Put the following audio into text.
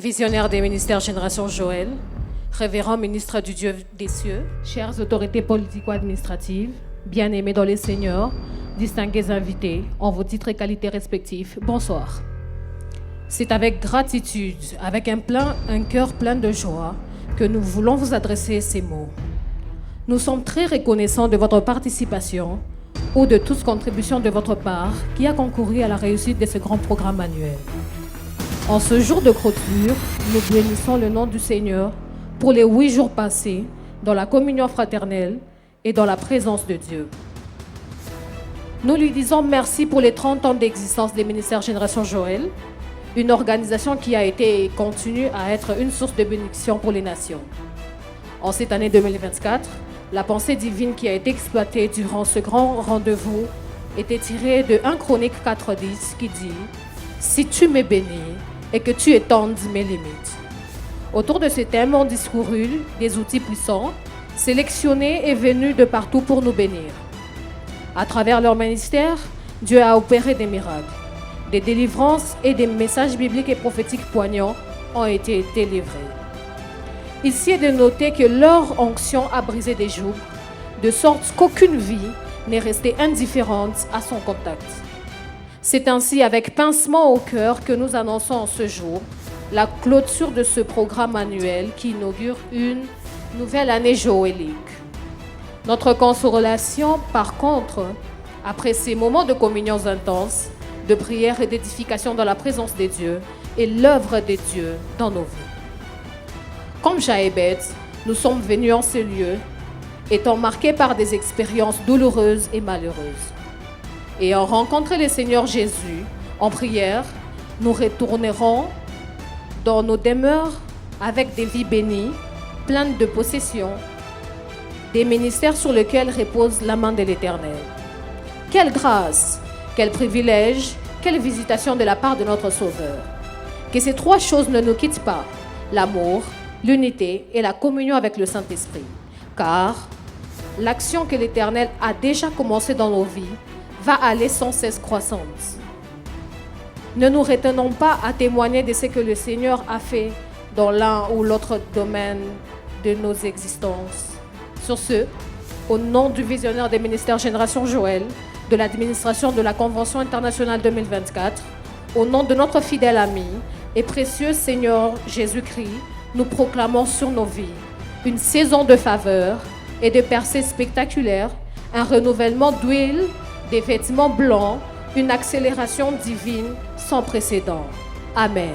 Visionnaire des ministères Génération Joël, révérend ministre du Dieu des cieux, chères autorités politico-administratives, bien-aimés dans les seigneurs, distingués invités, en vos titres et qualités respectifs, bonsoir. C'est avec gratitude, avec un cœur plein de joie, que nous voulons vous adresser ces mots. Nous sommes très reconnaissants de votre participation ou de toute contribution de votre part qui a concouru à la réussite de ce grand programme annuel. En ce jour de clôture, nous bénissons le nom du Seigneur pour les 8 jours passés dans la communion fraternelle et dans la présence de Dieu. Nous lui disons merci pour les 30 ans d'existence des ministères Génération Joël, une organisation qui a été et continue à être une source de bénédiction pour les nations. En cette année 2024, la pensée divine qui a été exploitée durant ce grand rendez-vous était tirée de 1 Chronique 4:10 qui dit « Si tu m'es béni et que tu étendes mes limites ». Autour de ce thème ont discouru des outils puissants, sélectionnés et venus de partout pour nous bénir. À travers leur ministère, Dieu a opéré des miracles. Des délivrances et des messages bibliques et prophétiques poignants ont été délivrés. Ici est de noter que leur onction a brisé des jougs, de sorte qu'aucune vie n'est restée indifférente à son contact. C'est ainsi avec pincement au cœur que nous annonçons en ce jour la clôture de ce programme annuel qui inaugure une nouvelle année joélique. Notre consolation, par contre, après ces moments de communions intenses, de prière et d'édification dans la présence des dieux, est l'œuvre des dieux dans nos vies. Comme Jaébet, nous sommes venus en ce lieu, étant marqués par des expériences douloureuses et malheureuses. Ayant rencontré le Seigneur Jésus en prière, nous retournerons dans nos demeures avec des vies bénies, pleines de possessions, des ministères sur lesquels repose la main de l'Éternel. Quelle grâce, quel privilège, quelle visitation de la part de notre Sauveur. Que ces 3 choses ne nous quittent pas, l'amour, l'unité et la communion avec le Saint-Esprit. Car l'action que l'Éternel a déjà commencée dans nos vies va aller sans cesse croissante. Ne nous retenons pas à témoigner de ce que le Seigneur a fait dans l'un ou l'autre domaine de nos existences. Sur ce, au nom du visionnaire des ministères Génération Joël, de l'administration de la Convention internationale 2024, au nom de notre fidèle ami et précieux Seigneur Jésus-Christ, nous proclamons sur nos vies une saison de faveur et de percées spectaculaires, un renouvellement d'huile, des vêtements blancs, une accélération divine sans précédent. Amen.